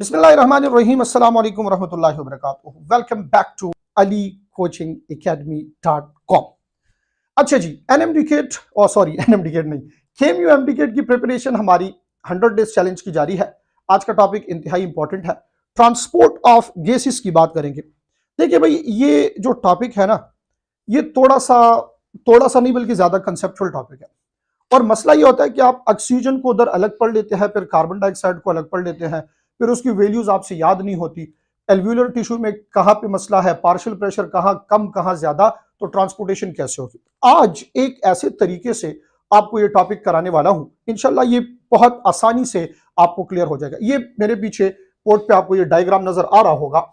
बिस्मिल्लाहिर्रहमानिर्रहीम अस्सलाम वालेकुम रहमतुल्लाहि व बरकातुहू। Welcome back to alicoachingacademy.com। अच्छा जी, एनएमडीकेट और सॉरी एनएमडीकेट नहीं, केएमयू एमडीकेट की प्रिपरेशन हमारी 100 डेज चैलेंज की जारी है। आज का टॉपिक इंतहाई इंपॉर्टेंट है, ट्रांसपोर्ट ऑफ गैसेस की बात करेंगे। देखिए भाई, ये जो टॉपिक है ना, ये थोड़ा सा नहीं बल्कि ज्यादा कंसेप्चुअल टॉपिक है। और मसला ये होता है कि आप ऑक्सीजन को उधर अलग पढ़ लेते हैं, फिर कार्बन डाइऑक्साइड को अलग पढ़ लेते हैं, फिर उसकी वैल्यूज आपसे याद नहीं होती। एल्व्यूलर टिश्यू में कहां पे मसला है, पार्शियल प्रेशर कहां कम कहां ज्यादा, तो ट्रांसपोर्टेशन कैसे होगी। आज एक ऐसे तरीके से आपको ये टॉपिक कराने वाला हूं, इंशाल्लाह ये बहुत आसानी से आपको क्लियर हो जाएगा। ये मेरे पीछे बोर्ड पे आपको ये डायग्राम नजर आ रहा होगा।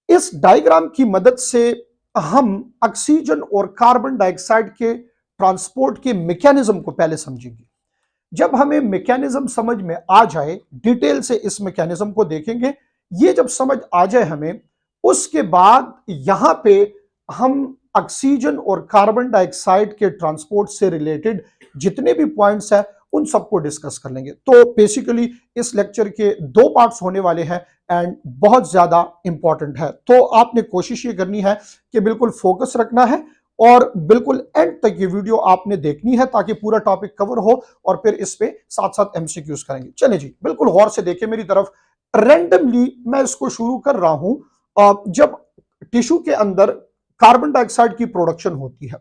इस डायग्राम की मदद से हम ऑक्सीजन और कार्बन डाइऑक्साइड के ट्रांसपोर्ट के मैकेनिज्म को पहले समझेंगे। जब हमें मैकेनिज्म समझ में आ जाए, डिटेल से इस मैकेनिज्म को देखेंगे, ये जब समझ आ जाए हमें, उसके बाद यहां पे हम ऑक्सीजन और कार्बन डाइऑक्साइड के ट्रांसपोर्ट से रिलेटेड जितने भी पॉइंट्स हैं उन सबको डिस्कस कर लेंगे। तो बेसिकली इस लेक्चर के 2 पार्ट्स होने वाले हैं एंड बहुत ज्यादा इंपॉर्टेंट है। तो आपने कोशिश ये करनी है कि बिल्कुल फोकस रखना है और बिल्कुल एंड तक ये वीडियो आपने देखनी है ताकि पूरा टॉपिक कवर हो और फिर इस पे साथ साथ एमसीक्यूज करेंगे। चलिए जी, बिल्कुल गौर से देखिए मेरी तरफ। रैंडमली मैं इसको शुरू कर रहा हूं। जब टिश्यू के अंदर कार्बन डाइऑक्साइड की प्रोडक्शन होती है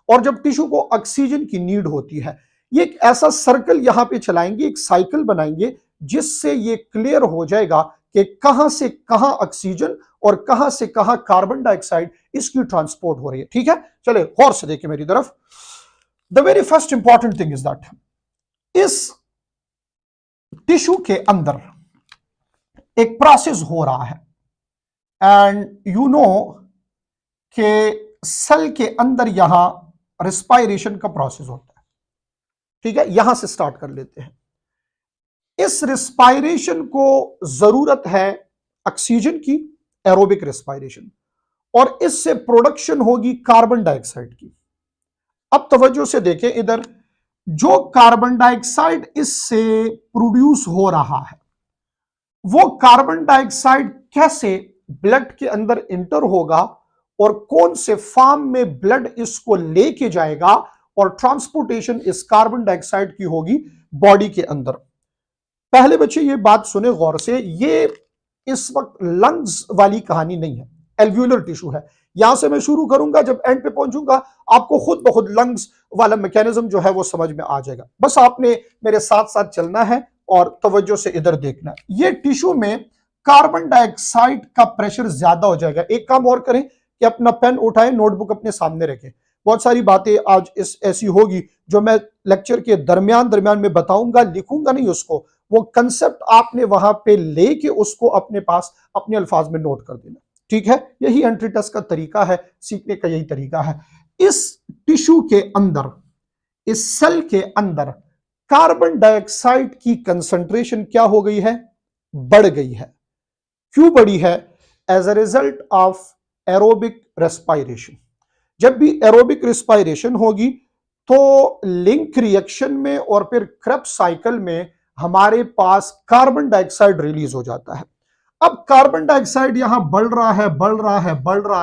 और जब टिश्यू को ऑक्सीजन की नीड होती है, ये एक ऐसा सर्कल यहां पे चलाएंगे, एक साइकिल बनाएंगे जिससे ये क्लियर हो जाएगा कि कहां से कहां ऑक्सीजन और कहां से कहां कार्बन डाइऑक्साइड इसकी ट्रांसपोर्ट हो रही है। ठीक है, चले गौर से देखिए मेरी तरफ। The very first important thing is that इस टिश्यू के अंदर एक प्रोसेस हो रहा है एंड यू नो कि सेल के अंदर यहां रिस्पायरेशन का प्रोसेस होता है। ठीक है, यहां से स्टार्ट कर लेते हैं। इस रिस्पायरेशन को जरूरत है ऑक्सीजन की, एरोबिक रिस्पायरेशन, और इससे प्रोडक्शन होगी कार्बन डाइऑक्साइड की। अब तवज्जो से देखें इधर, जो कार्बन डाइऑक्साइड इससे प्रोड्यूस हो रहा है वो कार्बन डाइऑक्साइड कैसे ब्लड के अंदर इंटर होगा और कौन से फॉर्म में ब्लड इसको लेके जाएगा और ट्रांसपोर्टेशन इस कार्बन डाइऑक्साइड की होगी बॉडी के अंदर। पहले बच्चे ये बात सुने गौर से, ये इस वक्त लंग्स वाली कहानी नहीं है, एल्व्यूलर टिश्यू है। यहां से मैं शुरू करूंगा, जब एंड पे पहुंचूंगा आपको खुद ब खुद लंग्स वाला मैकेनिज्म जो है वो समझ में आ जाएगा। बस आपने मेरे साथ साथ चलना है और तवज्जो से इधर देखना है। ये टिश्यू में कार्बन डाइऑक्साइड का प्रेशर ज्यादा हो जाएगा। एक काम और करें कि अपना पेन उठाएं, नोटबुक अपने सामने रखें। बहुत सारी बातें आज ऐसी होगी जो मैं लेक्चर के दरमियान में बताऊंगा, लिखूंगा नहीं उसको, वो कंसेप्ट आपने वहां पे लेके उसको अपने पास अपने अल्फाज में नोट कर देना। ठीक है, यही एंट्री टेस्ट का तरीका है, सीखने का यही तरीका है। इस टिश्यू के अंदर, इस सेल के अंदर कार्बन डाइऑक्साइड की कंसंट्रेशन क्या हो गई है? बढ़ गई है। क्यों बढ़ी है? As a result of aerobic respiration. जब भी एरोबिक रेस्पायरेशन होगी तो लिंक रिएक्शन में और फिर क्रेब्स साइकिल में हमारे पास कार्बन डाइऑक्साइड रिलीज हो जाता है। अब कार्बन डाइऑक्साइड यहां बढ़ रहा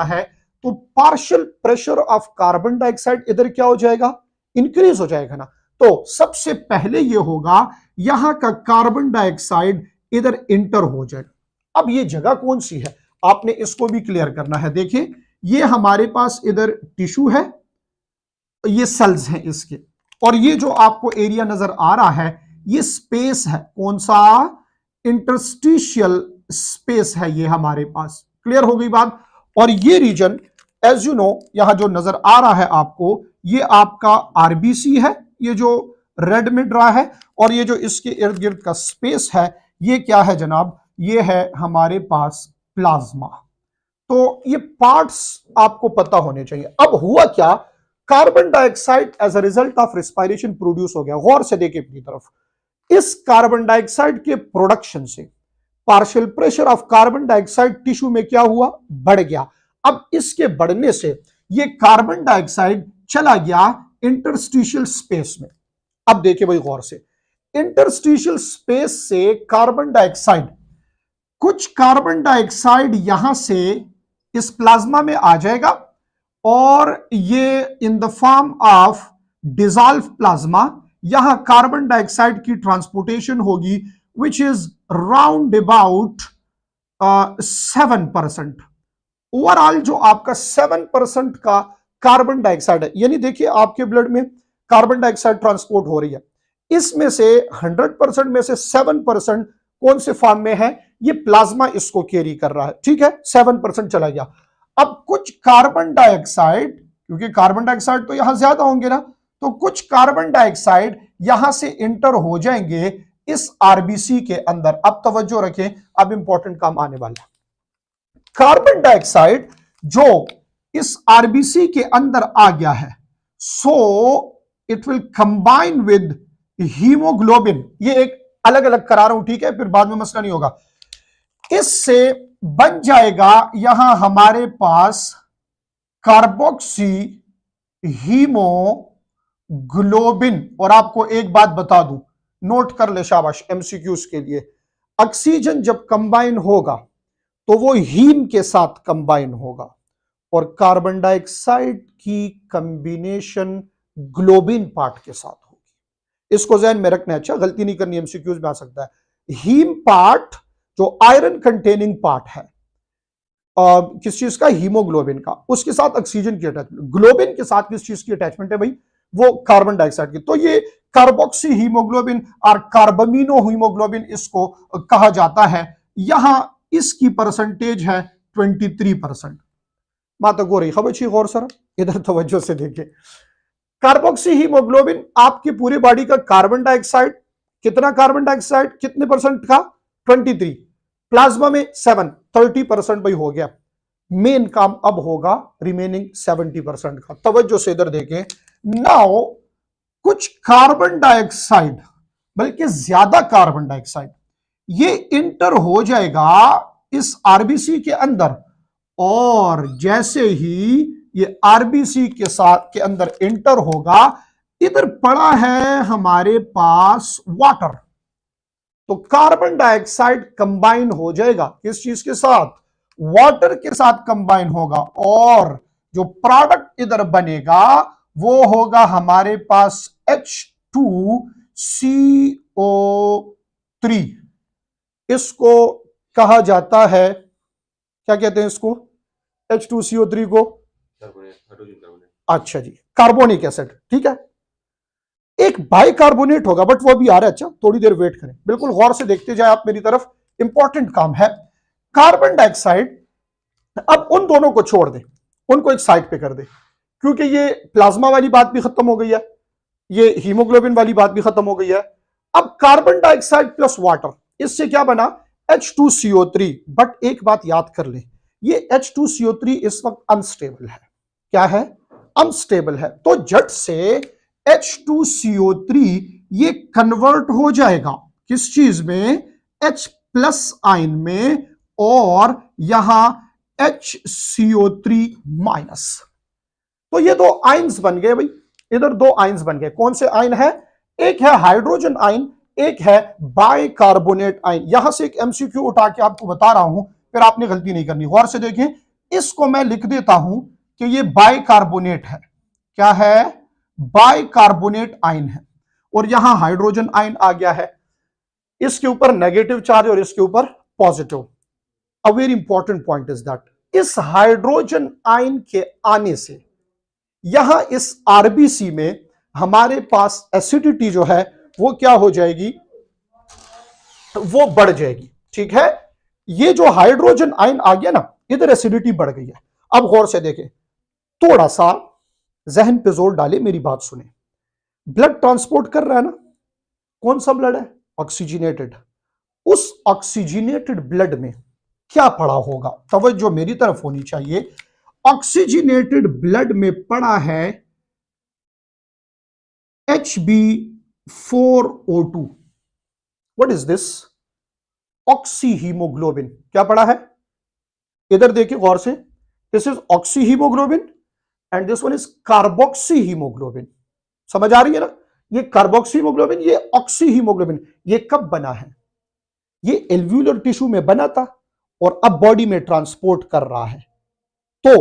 है, तो partial pressure of carbon dioxide इधर क्या हो जाएगा? इंक्रीज हो जाएगा ना। तो सबसे पहले यह होगा यहां का कार्बन डाइऑक्साइड इधर इंटर हो जाएगा। अब ये जगह कौन सी है आपने इसको भी क्लियर करना है। देखिए, ये हमारे पास इधर टिश्यू है, ये सेल्स हैं इसके, और ये जो आपको एरिया नजर आ रहा है ये स्पेस है। कौन सा? इंटरस्टिशियल स्पेस है ये हमारे पास। क्लियर हो गई बात? और ये रीजन एज यू नो यहां जो नजर आ रहा है आपको, ये आपका आरबीसी है, ये जो रेड में ड्रा है, और ये जो इसके इर्द गिर्द का स्पेस है ये क्या है जनाब? ये है हमारे पास प्लाज्मा। तो ये पार्ट्स आपको पता होने चाहिए। अब हुआ क्या? Carbon dioxide as a result of respiration produce हो गया। गौर से देखिए अपनी तरफ, इस कार्बन डाइऑक्साइड के प्रोडक्शन से partial pressure of carbon dioxide tissue में क्या हुआ? बढ़ गया। अब इसके बढ़ने से ये कार्बन डाइऑक्साइड चला गया इंटरस्टिशियल स्पेस में। अब देखिए भाई गौर से, इंटरस्टिशियल स्पेस से कार्बन डाइऑक्साइड कुछ कार्बन डाइऑक्साइड यहां से इस प्लाज्मा में आ जाएगा और ये इन the form of dissolve plasma यहां कार्बन डाइऑक्साइड की ट्रांसपोर्टेशन होगी which is round about 7%। Overall जो आपका 7% का कार्बन डाइऑक्साइड है, यानी देखिए आपके ब्लड में कार्बन डाइऑक्साइड ट्रांसपोर्ट हो रही है, इसमें से 100% में से 7% कौन से फॉर्म में है, ये प्लाज्मा इसको कैरी कर रहा है, ठीक है, 7% चला गया। अब कुछ कार्बन डाइऑक्साइड, क्योंकि कार्बन डाइऑक्साइड तो यहां ज्यादा होंगे ना, तो कुछ कार्बन डाइऑक्साइड यहां से इंटर हो जाएंगे इस आरबीसी के अंदर। अब तवज्जो रखें, अब इंपॉर्टेंट काम आने वाला है। कार्बन डाइऑक्साइड जो इस आरबीसी के अंदर आ गया है, so it will combine with haemoglobin. ये एक अलग अलग करा रहा हूं, ठीक है, फिर बाद में मसला नहीं होगा। इससे बन जाएगा यहां हमारे पास कार्बोक्सी हीमोग्लोबिन। और आपको एक बात बता दूं, नोट कर ले शाबाश एमसीक्यूज के लिए, ऑक्सीजन जब कंबाइन होगा तो वो हीम के साथ कंबाइन होगा और कार्बन डाइऑक्साइड की कंबिनेशन ग्लोबिन पार्ट के साथ होगी। इसको ध्यान में रखना है, अच्छा, गलती नहीं करनी, एमसीक्यूज में आ सकता है। हीम पार्ट जो आयरन कंटेनिंग पार्ट है किस चीज का, हीमोग्लोबिन का, उसके साथ ऑक्सीजन की अटैचमेंट। ग्लोबिन के साथ किस चीज की अटैचमेंट है भाई, वो कार्बन डाइऑक्साइड की। तो ये कार्बोक्सी हीमोग्लोबिन और कार्बामिनो हीमोग्लोबिन इसको कहा जाता है। यहां इसकी परसेंटेज है 23%। माता गो रही खबर गौर सर, इधर तवज्जो से देखिए। कार्बोक्सी हीमोग्लोबिन आपके पूरे बॉडी का कार्बन डाइऑक्साइड, कितना कार्बन डाइऑक्साइड कितने परसेंट का, 23, प्लाज्मा में 7, 30% भाई हो गया। मेन काम अब होगा रिमेनिंग 70% का। तवज्जो से इधर देखें। नाउ कुछ कार्बन डाइऑक्साइड, बल्कि ज्यादा कार्बन डाइऑक्साइड, ये इंटर हो जाएगा इस आरबीसी के अंदर, और जैसे ही ये आरबीसी के साथ के अंदर इंटर होगा, इधर पड़ा है हमारे पास वाटर, तो कार्बन डाइऑक्साइड कंबाइन हो जाएगा किस चीज के साथ, वाटर के साथ कंबाइन होगा, और जो प्रोडक्ट इधर बनेगा वो होगा हमारे पास H2CO3। इसको कहा जाता है, क्या कहते हैं इसको, H2CO3 को, अच्छा जी, कार्बोनिक एसिड, ठीक है। एक बाइकार्बोनेट होगा बट वो भी आ रहा है, अच्छा थोड़ी देर वेट करें, बिल्कुल गौर से देखते जाए आप मेरी तरफ, इंपॉर्टेंट काम है। कार्बन डाइऑक्साइड, अब उन दोनों को छोड़ दे, उनको एक साइड पे कर दे, क्योंकि ये प्लाज्मा वाली बात भी खत्म हो गई है, ये हीमोग्लोबिन वाली बात भी खत्म हो गई है। अब कार्बन डाइऑक्साइड प्लस वाटर, इससे क्या बना, H2CO3। बट एक बात याद कर ले, ये H2CO3 इस वक्त अनस्टेबल है। क्या है, अनस्टेबल है। तो जट से H2CO3 ये कन्वर्ट हो जाएगा किस चीज में, H प्लस आयन में, और यहां HCO3 माइनस। तो ये दो आयन्स बन गए भाई, इधर दो आयन्स बन गए। कौन से आयन है, एक है हाइड्रोजन आयन, एक है बाइकार्बोनेट आयन। यहां से एक एमसीक्यू उठा के आपको बता रहा हूं, फिर आपने गलती नहीं करनी, गौर से देखें। इसको मैं लिख देता हूं कि ये बाइकार्बोनेट है। क्या है, बाइकार्बोनेट आयन है, और यहां हाइड्रोजन आयन आ गया है, इसके ऊपर नेगेटिव चार्ज और इसके ऊपर positive. A very important point is that, इस हाइड्रोजन आयन के आने से यहां इस आरबीसी में हमारे पास एसिडिटी जो है वो क्या हो जाएगी, वो बढ़ जाएगी, ठीक है। ये जो हाइड्रोजन आयन आ गया ना, इधर एसिडिटी बढ़ गई है। अब गौर से देखें, थोड़ा सा जहन पे जोर डाले, मेरी बात सुने। ब्लड ट्रांसपोर्ट कर रहा है ना, कौन सा ब्लड है, ऑक्सीजनेटेड। उस ऑक्सीजनेटेड ब्लड में क्या पड़ा होगा, तवज्जो मेरी तरफ होनी चाहिए। ऑक्सीजनेटेड ब्लड में पड़ा है Hb4O2। What is this, oxy haemoglobin. क्या पड़ा है, इधर देखिए गौर से, this is oxy haemoglobin and this one is carboxy haemoglobin. समझ आ रही है ना, ये कार्बोक्सी हीमोग्लोबिन, ये ऑक्सी हीमोग्लोबिन। ये कब बना है, ये एल्व्यूलर टिश्यू में बना था और अब बॉडी में ट्रांसपोर्ट कर रहा है। तो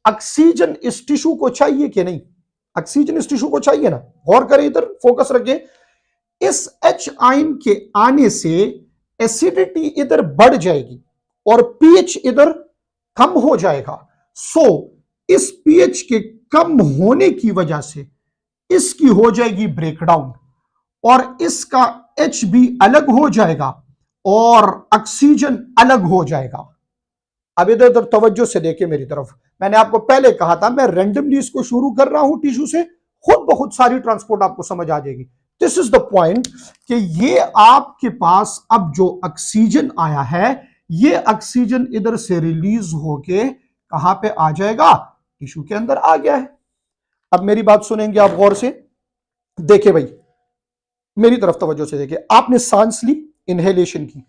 ऑक्सीजन इस टिश्यू को चाहिए कि नहीं? ऑक्सीजन इस टिश्यू को चाहिए ना? गौर करें, इधर फोकस रखें। इस H आयन के आने से एसिडिटी इधर बढ़ जाएगी और पीएच इधर कम हो जाएगा। सो इस पीएच के कम होने की वजह से इसकी हो जाएगी ब्रेकडाउन और इसका H भी अलग हो जाएगा और ऑक्सीजन अलग हो जाएगा। अब इधर उधर तवज्जो से देखे मेरी तरफ। मैंने आपको पहले कहा था मैं रैंडमली इसको शुरू कर रहा हूं टिश्यू से, खुद बहुत सारी ट्रांसपोर्ट आपको समझ आ जाएगी। दिस इज द पॉइंट कि ये आपके पास अब जो ऑक्सीजन आया है, ये ऑक्सीजन इधर से रिलीज होके कहां पे आ जाएगा? टिश्यू के अंदर आ गया है। अब मेरी बात सुनेंगे आप गौर से। देखे भाई, मेरी तरफ तवज्जो से देखे। आपने सांस ली, इनहेलेशन की,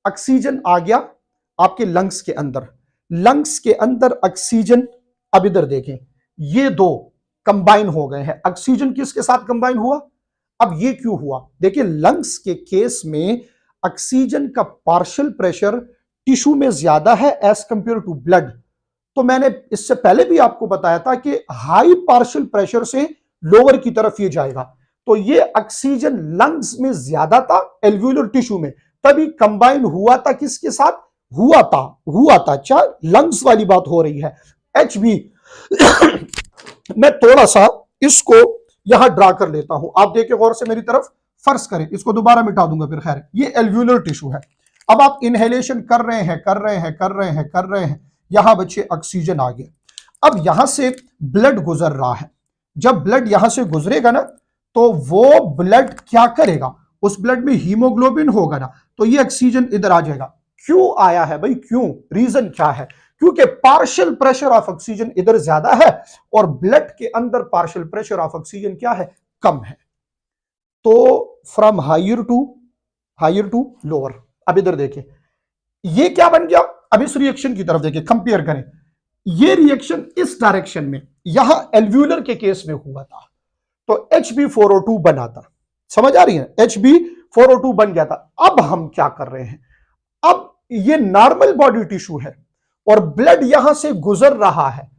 ऑक्सीजन आ गया आपके लंग्स के अंदर। लंग्स के अंदर ऑक्सीजन, अब इधर देखें, ये दो कंबाइन हो गए हैं। ऑक्सीजन किसके साथ कंबाइन हुआ? अब ये क्यों हुआ? देखिए, लंग्स के केस में ऑक्सीजन का पार्शियल प्रेशर टिश्यू में ज्यादा है एज कंपेयर टू ब्लड। तो मैंने इससे पहले भी आपको बताया था कि हाई पार्शियल प्रेशर से लोअर की तरफ ये जाएगा। तो ये ऑक्सीजन लंग्स में ज्यादा था एल्व्यूलर टिश्यू में, तभी कंबाइन हुआ था किसके साथ? हुआ था अच्छा, लंग्स वाली बात हो रही है। एच भी मैं थोड़ा सा इसको यहां ड्रा कर लेता हूं, आप देखिए गौर से मेरी तरफ। फर्ज करें, इसको दोबारा मिटा दूंगा फिर, खैर ये एल्व्यूलर टिश्यू है। अब आप इनहेलेशन कर रहे हैं, यहां बच्चे ऑक्सीजन आ गया। अब यहां से ब्लड गुजर रहा है। जब ब्लड यहां से गुजरेगा ना, तो वो ब्लड क्या करेगा? उस ब्लड में हीमोग्लोबिन होगा ना, तो ये ऑक्सीजन इधर आ जाएगा। क्यों आया है भाई? क्यों? रीजन क्या है? क्योंकि पार्शियल प्रेशर ऑफ ऑक्सीजन इधर ज्यादा है और ब्लड के अंदर पार्शियल प्रेशर ऑफ ऑक्सीजन क्या है? कम है। तो फ्रॉम हायर टू लोअर। अब इधर देखिए, ये क्या बन गया? अब इस रिएक्शन की तरफ देखिए, कंपेयर करें। ये रिएक्शन इस डायरेक्शन में यहां एल्व्यूलर के केस में हुआ था, तो Hb4O2 बना था। समझ आ रही है? Hb4O2 बन गया था। अब हम क्या कर रहे हैं? अब ये नॉर्मल बॉडी टिश्यू है और ब्लड यहां से गुजर रहा है,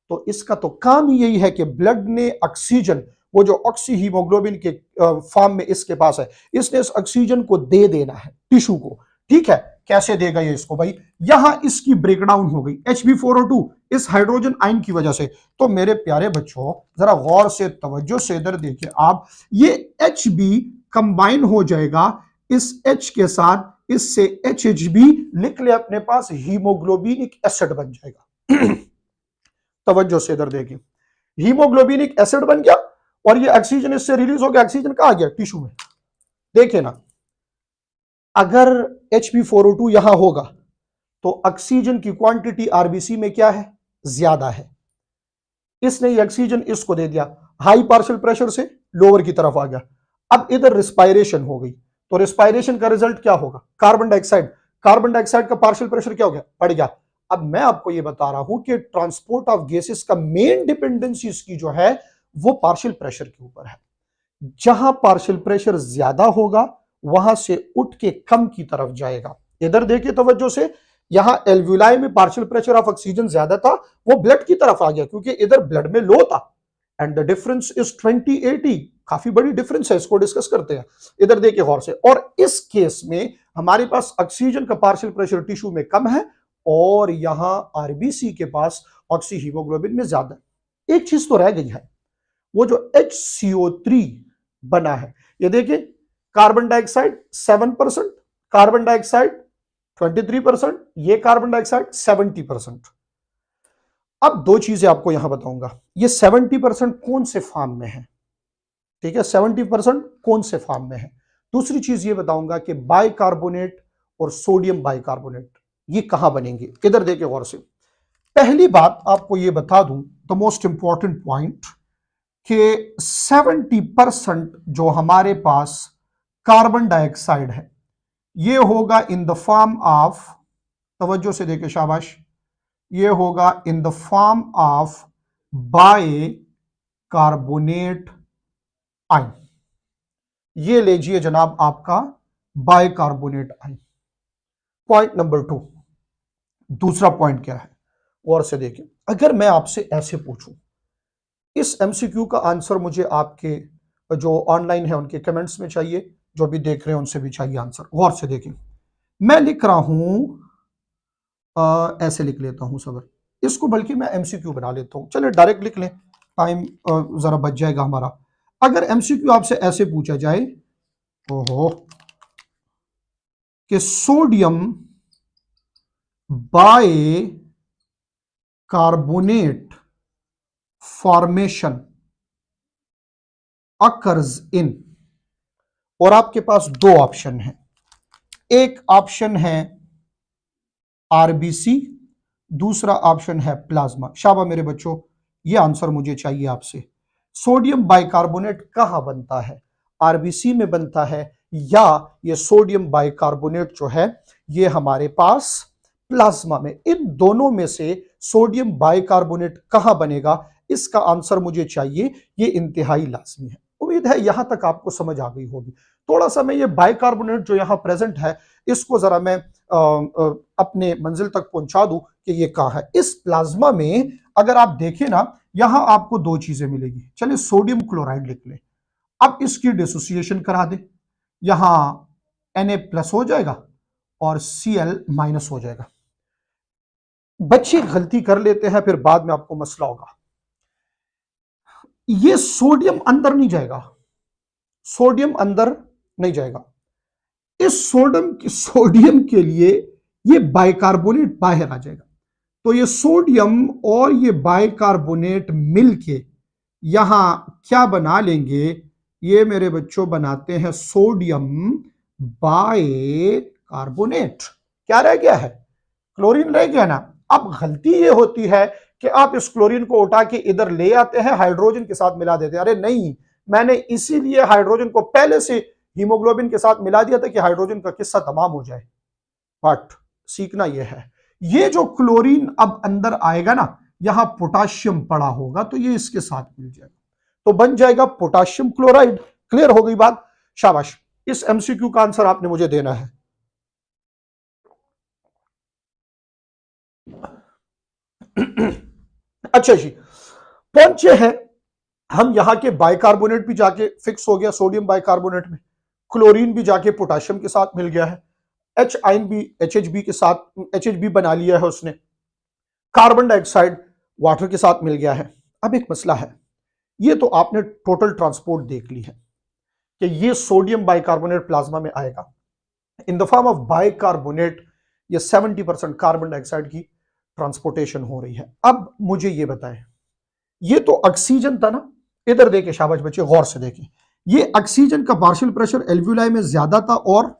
तो इसका तो काम ही यही है कि ब्लड ने ऑक्सीजन, वो जो ऑक्सी हीमोग्लोबिन के फॉर्म में इसके पास है, इसने इस ऑक्सीजन को दे देना है टिश्यू को। ठीक है, कैसे देगा ये इसको भाई? यहां इसकी ब्रेकडाउन हो गई Hb4O2 इस हाइड्रोजन आयन की वजह से। तो मेरे प्यारे बच्चों, जरा गौर से तवज्जो से इधर देखिए आप, ये Hb कंबाइन हो जाएगा इस H के साथ, इससे HHB लिख ले अपने पास, हीमोग्लोबिनिक एसिड बन जाएगा। तवज्जो से इधर देखिए, हीमोग्लोबिनिक एसिड बन गया और ये ऑक्सीजन इससे रिलीज हो गया। ऑक्सीजन कहां गया? टिश्यू में। देखिए ना, अगर Hb4O2 यहां होगा तो ऑक्सीजन की क्वांटिटी आरबीसी में क्या है? ज्यादा है। इसने ये ऑक्सीजन इसको दे दिया, हाई पार्शियल प्रेशर से लोअर की तरफ आ गया। अब इधर रिस्पायरेशन हो गई, तो रिस्पायरेशन का रिजल्ट क्या होगा? Carbon dioxide. कार्बन डाइऑक्साइड का पार्शियल प्रेशर क्या हो गया? बढ़ गया। अब मैं आपको यह बता रहा हूं कि ट्रांसपोर्ट ऑफ गैसेस का मेन डिपेंडेंसी इसकी जो है वो पार्शियल प्रेशर के ऊपर है। जहां पार्शियल प्रेशर ज्यादा होगा वहां से उठ के कम की तरफ जाएगा। इधर देखिए तवज्जो से, यहां एल्व्यूलाई में पार्शियल प्रेशर ऑफ ऑक्सीजन ज्यादा था, वो ब्लड की तरफ आ गया क्योंकि इधर ब्लड में लो था। एंड द डिफरेंस इज 20-80, काफी बड़ी डिफरेंस है, इसको डिस्कस करते हैं। इधर देखिए गौर से, और इस केस में हमारे पास ऑक्सीजन का पार्शियल प्रेशर टिश्यू में कम है और यहां आरबीसी के पास ऑक्सी हीमोग्लोबिन में ज्यादा है। एक चीज तो रह गई है, वो जो HCO3 बना है। ये देखिए, कार्बन डाइऑक्साइड 7%, कार्बन डाइऑक्साइड 23%, ये कार्बन डाइऑक्साइड 70%। अब दो चीजें आपको यहां बताऊंगा, ये 70% कौन से फॉर्म में है? ठीक है, 70% कौन से फॉर्म में है? दूसरी चीज ये बताऊंगा कि बाइकार्बोनेट और सोडियम बाइकार्बोनेट ये कहां बनेंगे। इधर देखिए गौर से, पहली बात आपको ये बता दूं, द मोस्ट इंपॉर्टेंट पॉइंट, कि 70% जो हमारे पास कार्बन डाइऑक्साइड है ये होगा इन द फॉर्म ऑफ, तवज्जो से देखे शाबाश, ये होगा in the form of bicarbonate ion. ये लीजिए जनाब आपका bicarbonate ion. Point number 2, दूसरा पॉइंट क्या है और से देखें। अगर मैं आपसे ऐसे पूछूं, इस एमसीक्यू का आंसर मुझे आपके जो ऑनलाइन है उनके कमेंट्स में चाहिए, जो भी देख रहे हैं उनसे भी चाहिए आंसर। गौर से देखें, मैं लिख रहा हूं, ऐसे लिख लेता हूं सबर, इसको बल्कि मैं एमसीक्यू बना लेता हूं। चलिए डायरेक्ट लिख लें, टाइम जरा बच जाएगा हमारा। अगर एमसीक्यू आपसे ऐसे पूछा जाए, ओहो, कि sodium bicarbonate formation occurs in, और आपके पास दो ऑप्शन है। एक ऑप्शन है आरबीसी, दूसरा ऑप्शन है प्लाज्मा। शाबाश मेरे बच्चों, ये आंसर मुझे चाहिए आपसे। सोडियम बाइकार्बोनेट कहां बनता है? आरबीसी में बनता है, या ये सोडियम बाइकार्बोनेट जो है ये हमारे पास प्लाज्मा में? इन दोनों में से सोडियम बाइकार्बोनेट कहां बनेगा, इसका आंसर मुझे चाहिए। ये इंतहाई लाजमी है। उम्मीद है यहां तक आपको समझ आ गई होगी। थोड़ा सा मैं ये बाइकार्बोनेट जो यहां प्रेजेंट है इसको जरा मैं अपने मंजिल तक पहुंचा दूं कि ये कहां है। इस प्लाज्मा में अगर आप देखें ना, यहां आपको दो चीजें मिलेगी। चलिए सोडियम क्लोराइड लिख लें, अब इसकी डिसोसिएशन करा दे, यहां Na+ हो जाएगा और Cl- हो जाएगा। बच्चे गलती कर लेते हैं, फिर बाद में आपको मसला होगा। ये सोडियम अंदर नहीं जाएगा, सोडियम अंदर नहीं जाएगा। इस सोडियम के लिए ये बाइकार्बोनेट बाहर आ जाएगा। तो ये सोडियम और ये बाइकार्बोनेट मिलके यहां क्या बना लेंगे? ये मेरे बच्चों बनाते हैं सोडियम बाइकार्बोनेट। क्या रह गया है? क्लोरीन रह गया ना। अब गलती ये होती है कि आप इस क्लोरीन को उठा के इधर ले आते हैं, हाइड्रोजन के साथ मिला देते हैं। अरे नहीं, मैंने इसीलिए हाइड्रोजन को पहले से हीमोग्लोबिन के साथ मिला दिया था कि हाइड्रोजन का किस्सा तमाम हो जाए। बट सीखना यह है, ये जो क्लोरीन अब अंदर आएगा ना, यहां पोटाशियम पड़ा होगा तो ये इसके साथ मिल जाएगा, तो बन जाएगा पोटाशियम क्लोराइड। क्लियर हो गई बात? शाबाश। इस एमसीक्यू का आंसर आपने मुझे देना है। अच्छा जी, पहुंचे हैं हम यहां के बाइकार्बोनेट भी जाके फिक्स हो गया सोडियम बाइकार्बोनेट में, क्लोरीन भी जाके पोटाशियम के साथ मिल गया है, एच आयन भी HHB के साथ HHB बना लिया है उसने, कार्बन डाइऑक्साइड वाटर के साथ मिल गया है। अब एक मसला है, ये तो आपने टोटल ट्रांसपोर्ट देख ली है कि ये सोडियम बाइकार्बोनेट प्लाज्मा में आएगा इन द फॉर्म ऑफ बाइकार्बोनेट। ये 70% कार्बन डाइऑक्साइड की ट्रांसपोर्टेशन हो रही है। अब मुझे ये बताएं, ये तो ऑक्सीजन था ना, इधर देखें शाबाश बच्चे, गौर से देखें, ये ऑक्सीजन का पार्शियल प्रेशर एल्वियोलाई में ज्यादा था और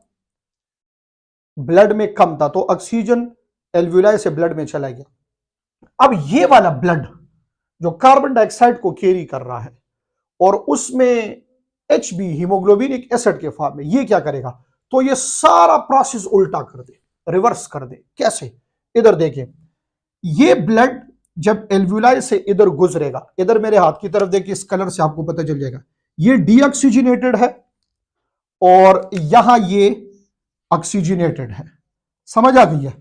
ब्लड में कम था, तो ऑक्सीजन एल्वियोलाई से ब्लड में चला गया। अब ये वाला ब्लड जो कार्बन डाइऑक्साइड को कैरी कर रहा है और उसमें HB हीमोग्लोबिनिक एसिड के फॉर्म में, ये क्या करेगा? तो ये सारा प्रोसेस उल्टा कर दे, रिवर्स कर दे। कैसे? इधर देखें, ये ब्लड जब एल्वियोलाई से इधर गुजरेगा, इधर मेरे हाथ की तरफ देखिए, इस कलर से आपको पता चल जाएगा, ये डीऑक्सीजनेटेड है और यहां ये ऑक्सीजनेटेड है। समझ आ गई है?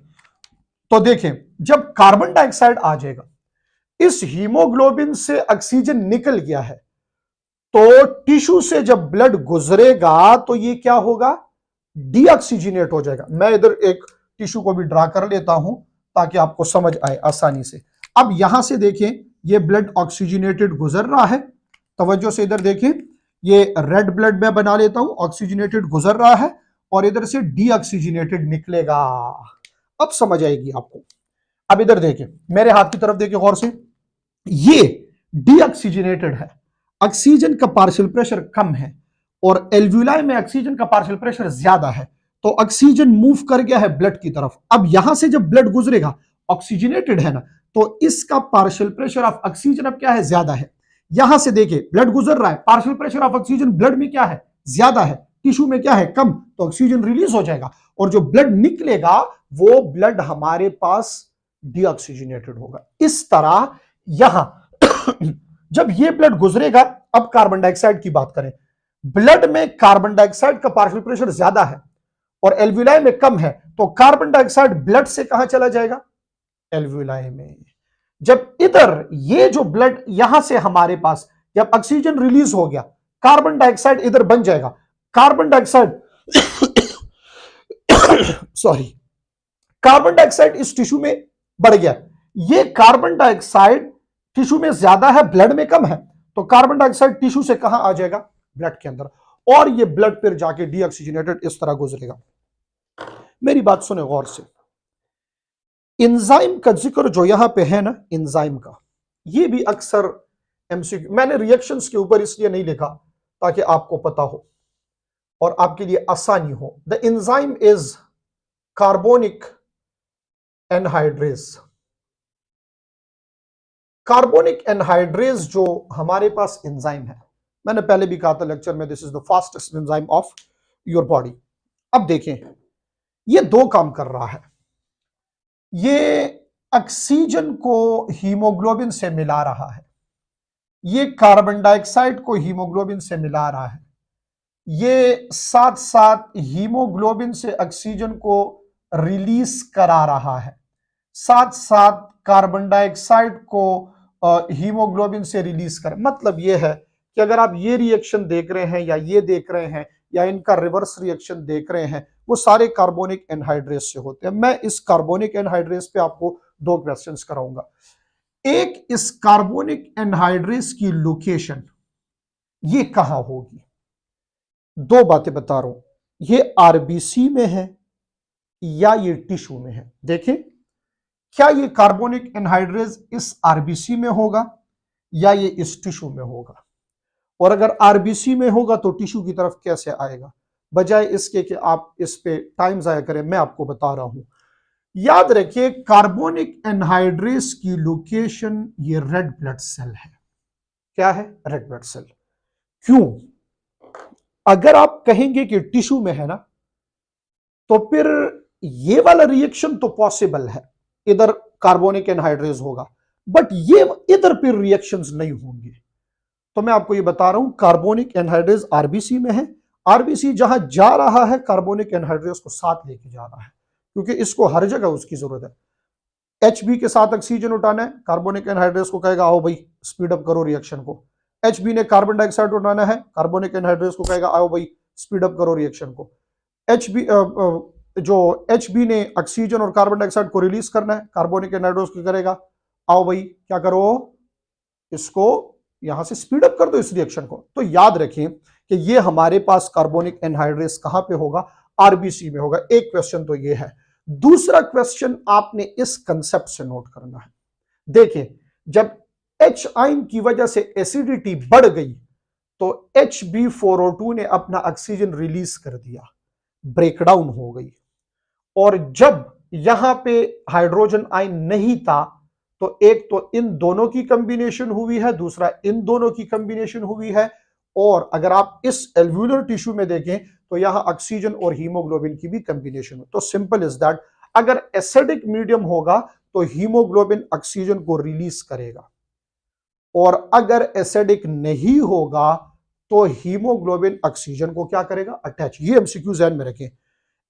तो देखें, जब कार्बन डाइऑक्साइड आ जाएगा, इस हीमोग्लोबिन से ऑक्सीजन निकल गया है, तो टिश्यू से जब ब्लड गुजरेगा तो ये क्या होगा? डीऑक्सीजनेट हो जाएगा। मैं इधर एक टिश्यू को भी ड्रा कर लेता हूं ताकि आपको समझ आए आसानी से। अब यहां से देखें, ये ब्लड ऑक्सीजनेटेड गुजर रहा है, तवज्जो से इधर देखें, ये रेड ब्लड में बना लेता हूं, ऑक्सीजनेटेड गुजर रहा है और इधर से डीऑक्सीजनेटेड निकलेगा। अब समझ आएगी आपको। अब इधर देखें, मेरे हाथ की तरफ देखें गौर से, ये डीऑक्सीजनेटेड है, ऑक्सीजन का पार्शियल प्रेशर कम है और एल्वियोलाई में ऑक्सीजन का पार्शियल प्रेशर ज्यादा है, तो ऑक्सीजन मूव कर गया है ब्लड की तरफ। अब यहां से जब ब्लड गुजरेगा, ऑक्सीजनेटेड है ना, तो इसका पार्शियल प्रेशर ऑफ ऑक्सीजन अब क्या है? ज्यादा है। यहां से देखिए, ब्लड गुजर रहा है, partial pressure of oxygen blood में क्या है? ज्यादा है, टिश्यू में क्या है? कम, तो ऑक्सीजन रिलीज हो जाएगा और जो ब्लड निकलेगा वो ब्लड हमारे पास डीऑक्सीजनेटेड होगा। इस तरह यहां जब ये ब्लड गुजरेगा, अब कार्बन डाइऑक्साइड की बात करें, ब्लड में कार्बन डाइऑक्साइड का पार्शियल प्रेशर ज्यादा है और एल्वुलाई में कम है, तो कार्बन डाइऑक्साइड ब्लड से कहां चला जाएगा? एल्वुलाई में। जब इधर ये जो ब्लड यहां से हमारे पास, जब ऑक्सीजन रिलीज हो गया, कार्बन डाइऑक्साइड इधर बन जाएगा। Carbon dioxide sorry, carbon dioxide इस टिश्यू में बढ़ गया। ये कार्बन डाइऑक्साइड टिश्यू में ज्यादा है, ब्लड में कम है, तो कार्बन डाइऑक्साइड टिश्यू से कहां आ जाएगा? ब्लड के अंदर, और ये ब्लड फिर जाके डीऑक्सीजनेटेड इस तरह गुजरेगा। मेरी बात सुने गौर से, एंजाइम का जिक्र जो यहां पे है ना, एंजाइम का, ये भी अक्सर एमसीक्यू, मैंने रिएक्शंस के ऊपर इसलिए नहीं लिखा ताकि आपको पता हो और आपके लिए आसानी हो। The enzyme is carbonic anhydrase. Carbonic anhydrase जो हमारे पास एंजाइम है, मैंने पहले भी कहा था लेक्चर में, this is the fastest enzyme of your body. अब देखें, ये दो काम कर रहा है। ये ऑक्सीजन को हीमोग्लोबिन से मिला रहा है, ये कार्बन डाइऑक्साइड को हीमोग्लोबिन से मिला रहा है, ये साथ साथ हीमोग्लोबिन से ऑक्सीजन को रिलीज करा रहा है, साथ साथ कार्बन डाइऑक्साइड को हीमोग्लोबिन से रिलीज कर। मतलब यह है कि अगर आप ये रिएक्शन देख रहे हैं या ये देख रहे हैं या इनका रिवर्स रिएक्शन देख रहे हैं, वो सारे कार्बोनिक एनहाइड्रेज से होते हैं। मैं इस कार्बोनिक एनहाइड्रेज पे आपको दो क्वेश्चंस कराऊंगा। एक, इस कार्बोनिक एनहाइड्रेज की लोकेशन ये कहां होगी? दो बातें बता रहा हूं, ये आरबीसी में है या ये टिश्यू में है। देखें, क्या ये कार्बोनिक एनहाइड्रेज इस आरबीसी में होगा या ये इस टिश्यू में होगा? और अगर आरबीसी में होगा तो टिश्यू की तरफ कैसे आएगा? बजाय इसके कि आप इस पे टाइम जाया करें, मैं आपको बता रहा हूं। याद रखिए, कार्बोनिक एनहाइड्रेज की लोकेशन ये रेड ब्लड सेल है। क्या है? Red blood cell. क्यों? अगर आप कहेंगे कि टिश्यू में है ना, तो फिर ये वाला रिएक्शन तो पॉसिबल है, इधर कार्बोनिक एनहाइड्रेज होगा, बट ये इधर फिर रिएक्शंस नहीं होंगे। तो मैं आपको ये बता रहा हूं, कार्बोनिक एनहाइड्रेज आरबीसी में है। आरबीसी जहां जा रहा है, कार्बोनिक एनहाइड्रेज को साथ लेके जा रहा है, क्योंकि इसको हर जगह उसकी जरूरत है। एचबी के साथ ऑक्सीजन उठाना है, कार्बोनिक एनहाइड्रेज को कहेगा आओ भाई स्पीड अप करो रिएक्शन को। एचबी ने कार्बन डाइऑक्साइड उठाना है, कार्बोनिक एनहाइड्रेज को कहेगा आओ भाई स्पीड अप करो रिएक्शन को। एचबी जो एचबी ने ऑक्सीजन और कार्बन डाइऑक्साइड को रिलीज करना है, कार्बोनिक एनहाइड्रेज को करेगा आओ भाई क्या करो, इसको यहां से स्पीड अप कर दो इस रिएक्शन को। तो याद रखें कि ये हमारे पास कार्बोनिक एनहाइड्रेज कहां पे होगा? आरबीसी में होगा। एक क्वेश्चन तो ये है। दूसरा क्वेश्चन आपने इस कंसेप्ट से नोट करना है। देखिए, जब एच आयन की वजह से एसिडिटी बढ़ गई तो HB4O2 ने अपना ऑक्सीजन रिलीज कर दिया, ब्रेकडाउन हो गई। और जब यहां पे हाइड्रोजन आयन नहीं था, तो एक तो इन दोनों की कॉम्बिनेशन हुई है, दूसरा इन दोनों की कॉम्बिनेशन हुई है। और अगर आप इस एल्वुलर टिश्यू में देखें तो यहां ऑक्सीजन और हीमोग्लोबिन की भी कॉम्बिनेशन है। तो सिंपल इज दैट, अगर एसिडिक मीडियम होगा तो हीमोग्लोबिन ऑक्सीजन को रिलीज करेगा, और अगर एसिडिक नहीं होगा तो हीमोग्लोबिन ऑक्सीजन को क्या करेगा? अटैच। ये एमसीक्यू ध्यान में रखें।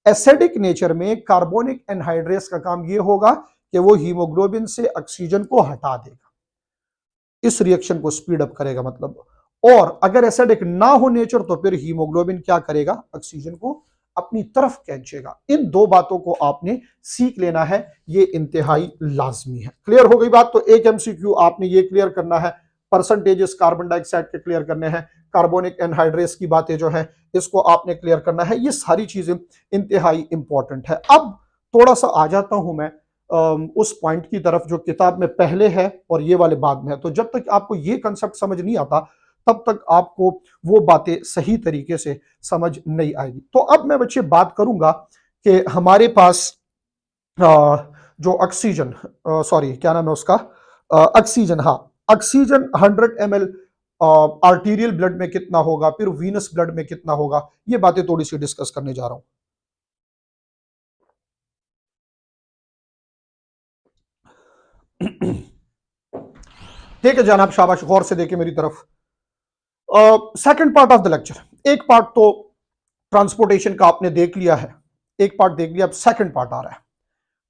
एसिडिक नेचर में कार्बोनिक एनहाइड्रेज का काम यह होगा कि वो हीमोग्लोबिन से ऑक्सीजन को हटा देगा, इस रिएक्शन को स्पीड अप करेगा मतलब। और अगर एसिडिक ना हो नेचर तो फिर हीमोग्लोबिन क्या करेगा? ऑक्सीजन को अपनी तरफ खींचेगा। इन दो बातों को आपने सीख लेना है, ये इंतहाई लाजमी है। क्लियर हो गई बात? तो एक एमसीक्यू आपने ये क्लियर करना है, परसेंटेजेस कार्बन डाइऑक्साइड के क्लियर करने हैं, कार्बोनिक एनहाइड्रेज की बातें जो है इसको आपने क्लियर करना है। ये सारी चीजें इंतहाई इंपॉर्टेंट है। अब थोड़ा सा आ जाता हूं मैं उस पॉइंट की तरफ जो किताब में पहले है और ये वाले बाद में है। तो जब तक आपको ये कंसेप्ट समझ नहीं आता तब तक आपको वो बातें सही तरीके से समझ नहीं आएगी। तो अब मैं बच्चे बात करूंगा कि हमारे पास जो ऑक्सीजन, सॉरी क्या नाम है उसका, ऑक्सीजन, हाँ ऑक्सीजन 100 ml आर्टीरियल ब्लड में कितना होगा, फिर वीनस ब्लड में कितना होगा, ये बातें थोड़ी सी डिस्कस करने जा रहा हूं। देखे जनाब, शाबाश, गौर से देखे मेरी तरफ। Second part of the lecture, एक पार्ट तो ट्रांसपोर्टेशन का आपने देख लिया है, एक पार्ट देख लिया, अब सेकंड पार्ट आ रहा है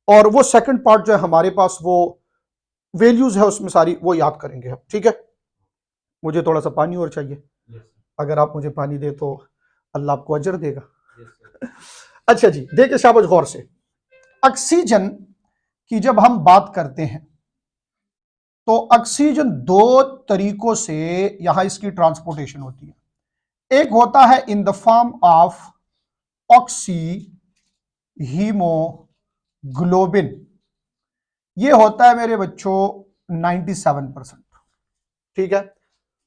और वो सेकंड पार्ट जो है हमारे पास वो वैल्यूज है उसमें सारी वो याद करेंगे हम, ठीक है। मुझे थोड़ा सा पानी और चाहिए, अगर आप मुझे पानी दे तो अल्लाह आपको अजर देगा। अच्छा जी, देखिए शाबाश गौर से, ऑक्सीजन की जब हम बात करते हैं तो ऑक्सीजन दो तरीकों से यहां इसकी ट्रांसपोर्टेशन होती है। एक होता है इन the form of oxy haemoglobin, ये होता है मेरे बच्चों 97%, ठीक है।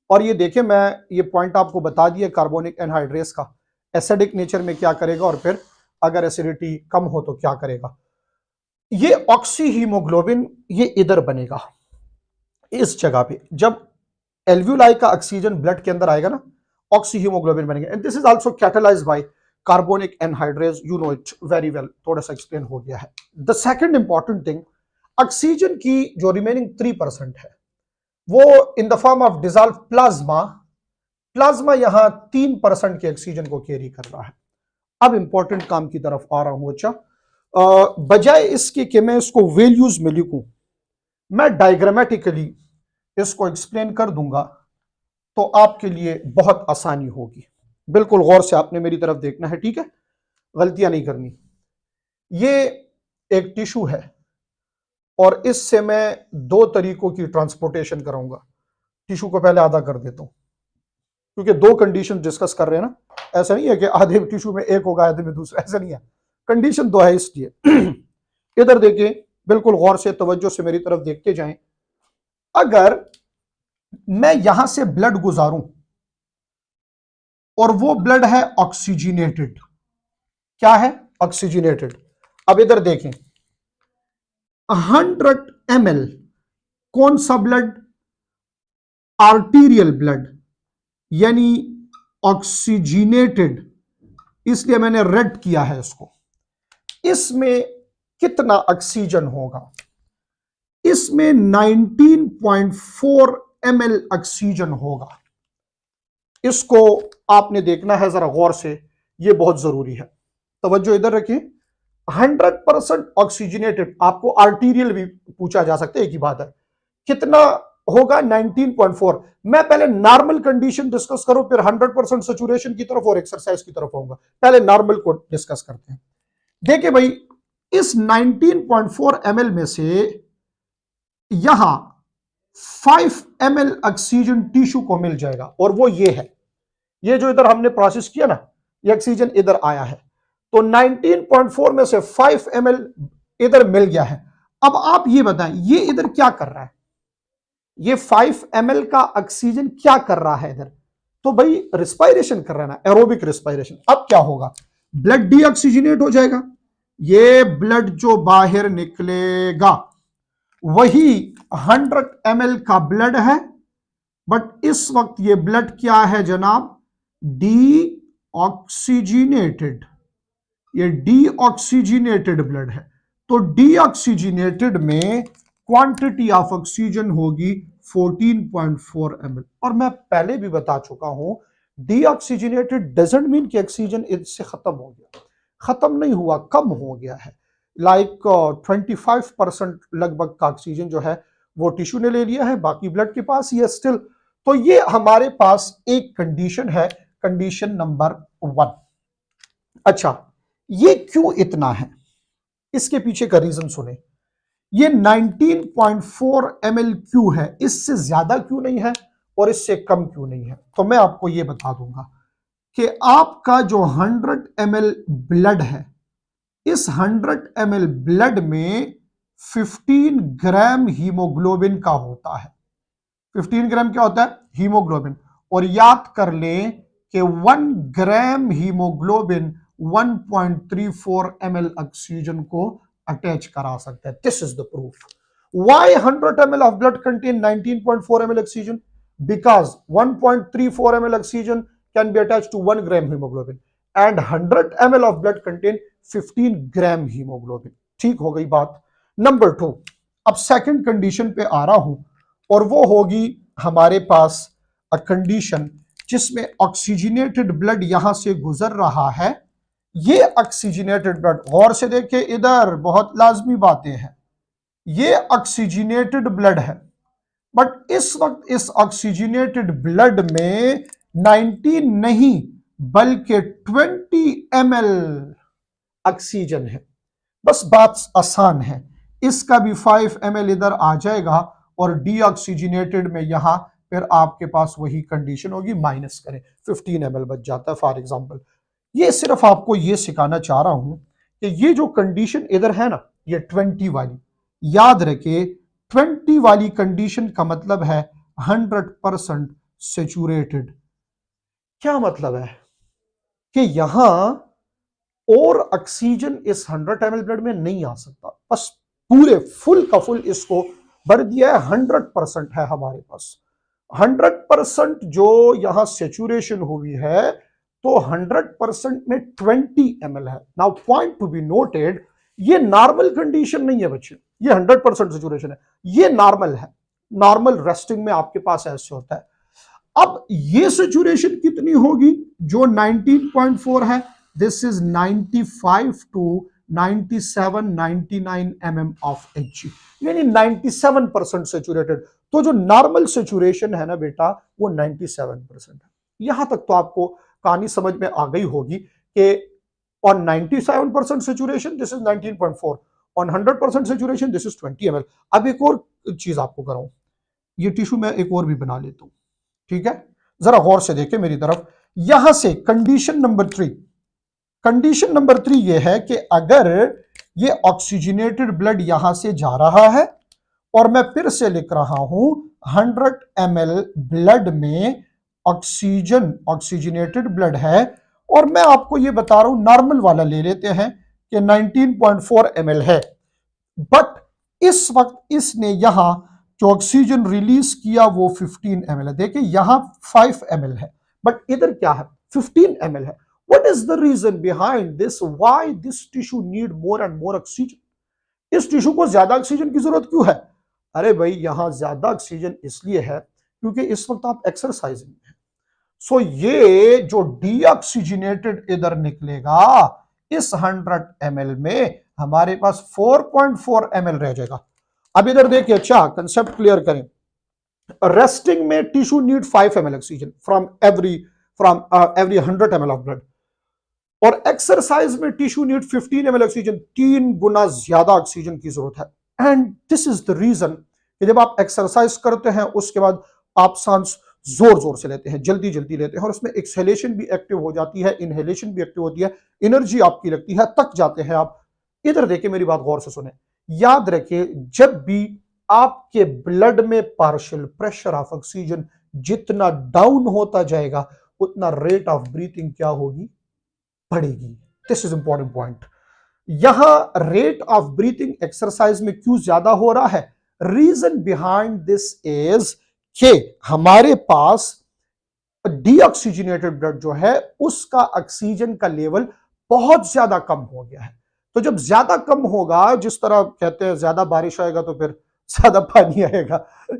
और ये देखिए मैं ये पॉइंट आपको बता दिया कार्बोनिक एनहाइड्रेस का एसिडिक नेचर में क्या करेगा और फिर अगर एसिडिटी कम हो तो क्या करेगा। ये ऑक्सी हीमोग्लोबिन ये इधर बनेगा इस जगह पे, जब एल्व्यूलाई का ऑक्सीजन ब्लड के अंदर आएगा ना ऑक्सी हीमोग्लोबिन बनेगा, and this is also catalysed by carbonic anhydrase, you know it very well, थोड़ा सा एक्सप्लेन हो गया है। The second important thing, oxygen की जो रिमेनिंग 3% है वो in the form of dissolve plasma, plasma यहां 3% के ऑक्सीजन को कैरी कर रहा है। अब इंपॉर्टेंट काम की तरफ आ रहा हूं बच्चा, बजाय इसके कि मैं इसको वैल्यूज में लिखूं, मैं डायग्रामेटिकली इसको एक्सप्लेन कर दूंगा तो आपके लिए बहुत आसानी होगी। बिल्कुल गौर से आपने मेरी तरफ देखना है, ठीक है, गलतियां नहीं करनी। ये एक टिश्यू है और इससे मैं दो तरीकों की ट्रांसपोर्टेशन कराऊंगा। टिश्यू को पहले आधा कर देता हूं क्योंकि दो कंडीशन डिस्कस कर रहे हैं ना, ऐसा नहीं है कि आधे टिश्यू में एक होगा आधे में दूसरा, ऐसा नहीं है, कंडीशन दो है इसलिए। इधर देखिए, बिल्कुल गौर से तवज्जो से मेरी तरफ देखते जाएं। अगर मैं यहां से ब्लड गुजारूं और वो ब्लड है ऑक्सीजनेटेड, क्या है, ऑक्सीजनेटेड। अब इधर देखें 100 ml, कौन सा ब्लड, आर्टीरियल ब्लड यानी ऑक्सीजनेटेड, इसलिए मैंने रेड किया है इसको। इसमें कितना ऑक्सीजन होगा, इसमें 19.4 ml ऑक्सीजन होगा। इसको आपने देखना है जरा गौर से, ये बहुत जरूरी है, तवज्जो इधर रखिए। 100% ऑक्सीजनेटेड, आपको आर्टीरियल भी पूछा जा सकता है, एक ही बात है, कितना होगा 19.4। मैं पहले नॉर्मल कंडीशन डिस्कस करूं फिर 100% सैचुरेशन की तरफ और एक्सरसाइज की तरफ आऊंगा। पहले नॉर्मल को डिस्कस करते हैं। देखिए भाई, इस 19.4 ml में से यहां 5 ml ऑक्सीजन टिश्यू को मिल जाएगा और वो ये है, ये जो इधर हमने प्रोसेस किया ना, ये ऑक्सीजन इधर आया है, तो 19.4 में से 5 ml इधर मिल गया है। अब आप ये बताएं ये इधर क्या कर रहा है, ये 5 ml का ऑक्सीजन क्या कर रहा है इधर, तो भाई रिस्पायरेशन कर रहा है ना, एरोबिक रिस्पायरेशन। अब क्या होगा, ब्लड डीऑक्सीजनेट हो जाएगा, ये ब्लड जो बाहर निकलेगा वही 100 ml का ब्लड है, बट इस वक्त ये ब्लड क्या है जनाब, डीऑक्सीजनेटेड, ये डीऑक्सीजनेटेड ब्लड है। तो डीऑक्सीजनेटेड में क्वांटिटी ऑफ ऑक्सीजन होगी 14.4 ml। और मैं पहले भी बता चुका हूं, डीऑक्सीजनेटेड डजंट मीन कि ऑक्सीजन इससे खत्म हो गया, खत्म नहीं हुआ, कम हो गया है। लाइक 25% लगभग का ऑक्सीजन जो है वो टिश्यू ने ले लिया है, बाकी ब्लड के पास ही है स्टिल। तो ये हमारे पास एक कंडीशन है, कंडीशन नंबर 1। अच्छा, ये क्यों इतना है, इसके पीछे का रीजन सुने। ये 19.4 ml क्यों है, इससे ज्यादा क्यों नहीं है और इससे कम क्यों नहीं है, तो मैं आपको ये बता दूंगा कि आपका जो 100 ml ब्लड है, इस 100 ml ब्लड में 15 ग्राम हीमोग्लोबिन का होता है। 15 ग्राम क्या होता है, हीमोग्लोबिन। और याद कर लें कि 1 ग्राम हीमोग्लोबिन 1.34 ml ऑक्सीजन को अटैच करा सकता है। This is the proof why 100 ml of blood contain 19.4 ml oxygen, because 1.34 ml oxygen can be attached to 1 gram haemoglobin and 100 ml of blood contain 15 gram haemoglobin. ठीक हो गई बात। Number 2, अब second condition पे आ रहा हूं और वो होगी हमारे पास अ कंडीशन जिसमें ऑक्सीजनेटेड ब्लड यहां से गुजर रहा है, ये ऑक्सीजनेटेड ब्लड, गौर से देखिए इधर बहुत लाजमी बातें हैं, ये ऑक्सीजनेटेड ब्लड है, बट इस वक्त इस ऑक्सीजनेटेड ब्लड में 19 नहीं बल्कि 20 ml ऑक्सीजन है। बस बात आसान है, इसका भी 5 ml इधर आ जाएगा और डीऑक्सीजनेटेड में यहां फिर आपके पास वही कंडीशन होगी, माइनस करें 15 ml बच जाता है फॉर एग्जांपल। ये सिर्फ आपको ये सिखाना चाह रहा हूं कि ये जो कंडीशन इधर है ना, ये 20 वाली, याद रखे 20 वाली कंडीशन का मतलब है 100% सेचुरेटेड। क्या मतलब है कि यहां और ऑक्सीजन इस 100 ml ब्लड में नहीं आ सकता, बस पूरे फुल का फुल इसको भर दिया है, 100% है हमारे पास। 100% जो यहां सेचुरेशन हुई है, तो 100% में 20 ml है। Now point to be noted, ये नॉर्मल कंडीशन नहीं है बच्चे, ये 100% सेचुरेशन है, ये नॉर्मल है। नॉर्मल रेस्टिंग में आपके पास ऐसे होता है। अब ये सेचुरेशन कितनी होगी, जो 19.4 है, this is 95 to 97 99 mm of Hg, यानी 97% सेचुरेटेड। तो जो नॉर्मल सेचुरेशन है ना बेटा, वो 97% है। यहां तक तो आपको कहानी समझ में आ गई होगी कि on 97% saturation this is 19.4, on 100% saturation this is 20 ml। अब एक और चीज आपको कराऊं, ये टिश्यू मैं एक और भी बना लेता हूं, ठीक है, जरा गौर से देखें मेरी तरफ। यहां से कंडीशन नंबर 3, कंडीशन नंबर 3 ये है कि अगर ये ऑक्सीजनेटेड ब्लड यहां से जा रहा है, और मैं फिर से लिख रहा हूं 100 ml ब्लड में ऑक्सीजन, ऑक्सीजनेटेड ब्लड है, और मैं आपको ये बता रहा हूं नॉर्मल वाला ले लेते हैं कि 19.4 ml है, बट इस वक्त इसने यहां जो ऑक्सीजन रिलीज किया वो 15 ml है। देखिए यहां 5 ml है, बट इधर क्या है, 15 ml है। What is the reason behind this? Why this tissue need more and more oxygen? इस टिश्यू को ज्यादा ऑक्सीजन की जरूरत क्यों है? अरे भाई यहां ज्यादा ऑक्सीजन इसलिए है क्योंकि इस वक्त आप एक्सरसाइजिंग में हैं। सो ये जो डीऑक्सीजनेटेड इधर निकलेगा, इस 100 ml में हमारे पास 4.4 ml रह जाएगा। अब इधर देखिए, अच्छा कंसेप्ट क्लियर करें, रेस्टिंग में tissue need 5 ml oxygen from every 100 ml of blood, और एक्सरसाइज में टिश्यू नीड 15 ml ऑक्सीजन, 3 गुना ज्यादा ऑक्सीजन की जरूरत है। And this is the reason कि जब आप एक्सरसाइज करते हैं उसके बाद आप सांस जोर जोर से लेते हैं, जल्दी जल्दी लेते हैं, और उसमें एक्सहेलेशन भी एक्टिव हो जाती है, इनहेलेशन भी एक्टिव होती है, एनर्जी आपकी लगती है, थक जाते हैं आप। इधर देखिए मेरी बात गौर से सुने, याद रखिए जब भी आपके ब्लड में पार्शियल प्रेशर ऑफ ऑक्सीजन जितना डाउन होता जाएगा, उतना रेट ऑफ ब्रीथिंग क्या होगी, बढ़ेगी। This is important point. यहां रेट ऑफ ब्रीथिंग एक्सरसाइज में क्यों ज्यादा हो रहा है, रीजन बिहाइंड दिस इज कि हमारे पास डीऑक्सीजनेटेड ब्लड जो है उसका ऑक्सीजन का लेवल बहुत ज्यादा कम हो गया है। तो जब ज्यादा कम होगा, जिस तरह कहते हैं ज्यादा बारिश आएगा तो फिर ज्यादा पानी आएगा,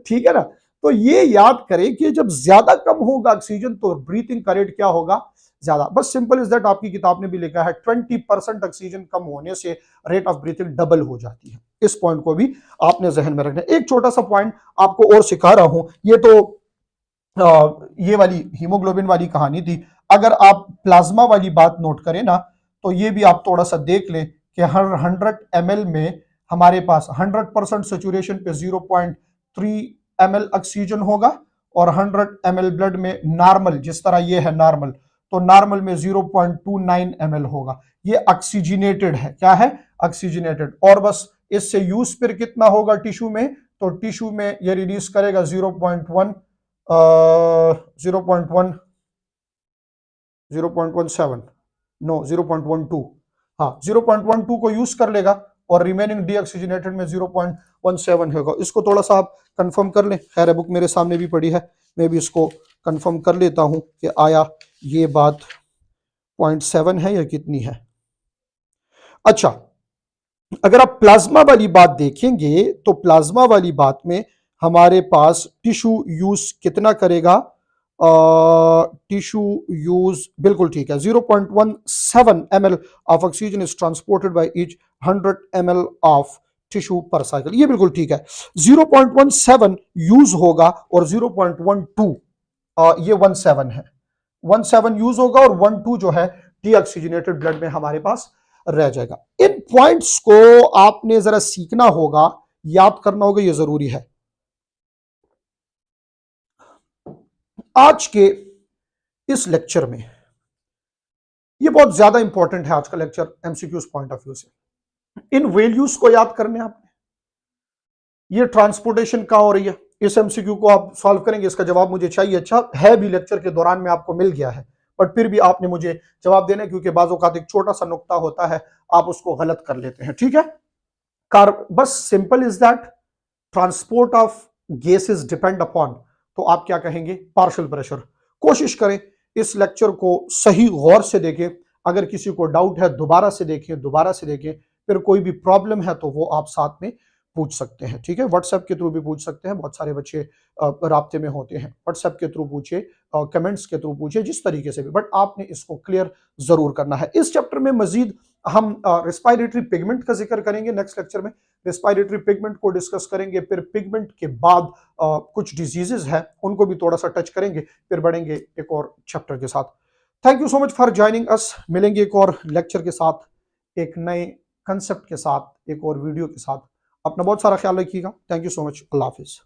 ठीक है ना, तो ये याद करें कि जब ज्यादा कम होगा ऑक्सीजन तो ब्रीथिंग का रेट क्या होगा, ज्यादा। बस सिंपल इज दैट, आपकी किताब ने भी लिखा है 20% ऑक्सीजन कम होने से रेट ऑफ ब्रीथिंग डबल हो जाती है। इस पॉइंट को भी आपने जहन में रखना है। एक छोटा सा पॉइंट आपको और सिखा रहा हूं, ये तो ये वाली हीमोग्लोबिन वाली कहानी थी। अगर आप प्लाज्मा वाली बात नोट करें ना, तो ये भी आप थोड़ा सा देख लें कि हर 100 ml में हमारे पास 100% सेचुरेशन पे 0.3 ml ऑक्सीजन होगा, और 100 ml ब्लड में नॉर्मल, जिस तरह ये है नॉर्मल, तो नॉर्मल में 0.29 ml होगा। ये ऑक्सीजनेटेड है, क्या है, ऑक्सीजनेटेड। और बस इससे यूज फिर कितना होगा टिश्यू में, तो टिश्यू में ये रिलीज करेगा 0.1 0.17 नो 0.12, हाँ 0.12 को यूज कर लेगा, और रिमेनिंग डीऑक्सीजनेटेड में 0.17 होगा। इसको थोड़ा सा आप कंफर्म कर लें, खैर बुक मेरे सामने भी पड़ी है, मैं भी इसको कंफर्म कर लेता हूं कि आया ये बात 0.7 है या कितनी है। अच्छा, अगर आप प्लाज्मा वाली बात देखेंगे तो प्लाज्मा वाली बात में हमारे पास टिश्यू यूज कितना करेगा, टिश्यू यूज, बिल्कुल ठीक है। 0.17 ml of oxygen is transported by each 100 ml of tissue पर साइकिल, ये बिल्कुल ठीक है। 0.17 यूज होगा और 0.12 ये 17 है, 17 यूज होगा और 12 जो है डीऑक्सीजनेटेड ब्लड में हमारे पास रह जाएगा। इन पॉइंट्स को आपने जरा सीखना होगा, याद करना होगा, ये जरूरी है। आज के इस लेक्चर में ये बहुत ज्यादा इंपॉर्टेंट है, आज का lecture MCQs point of view से। इन वैल्यूज को याद करने आपने, ये ट्रांसपोर्टेशन कहां हो रही है, इस एमसीक्यू को आप सॉल्व करेंगे, इसका जवाब मुझे चाहिए। अच्छा है भी लेक्चर के दौरान में आपको मिल गया है, बट फिर भी आपने मुझे जवाब देना है, क्योंकि बाजों का एक छोटा सा नुक्ता होता है, आप उसको गलत कर लेते हैं, ठीक है। बस simple is that transport of gases depend upon, तो आप क्या कहेंगे, पार्शियल प्रेशर। कोशिश करें इस लेक्चर को सही गौर से देखें, अगर किसी को डाउट है दोबारा से देखें, फिर कोई भी प्रॉब्लम है तो वो आप साथ में पूछ सकते हैं, ठीक है। व्हाट्सएप के थ्रू भी पूछ सकते हैं, बहुत सारे बच्चे राब्ते में होते हैं, व्हाट्सएप के थ्रू पूछे, कमेंट्स के थ्रू पूछे, जिस तरीके से भी, बट आपने इसको क्लियर जरूर करना है। इस चैप्टर में मजीद हम रेस्पिरेटरी पिगमेंट का जिक्र करेंगे, नेक्स्ट लेक्चर में रेस्पिरेटरी पिगमेंट को डिस्कस करेंगे, फिर पिगमेंट के बाद कुछ डिजीजेज है उनको भी थोड़ा सा टच करेंगे, फिर बढ़ेंगे एक और चैप्टर के साथ। Thank you so much for joining us. मिलेंगे एक और लेक्चर के साथ, एक नए कंसेप्ट के साथ, एक और वीडियो के साथ। अपना बहुत सारा ख्याल रखिएगा। Thank you so much. Allah Hafiz.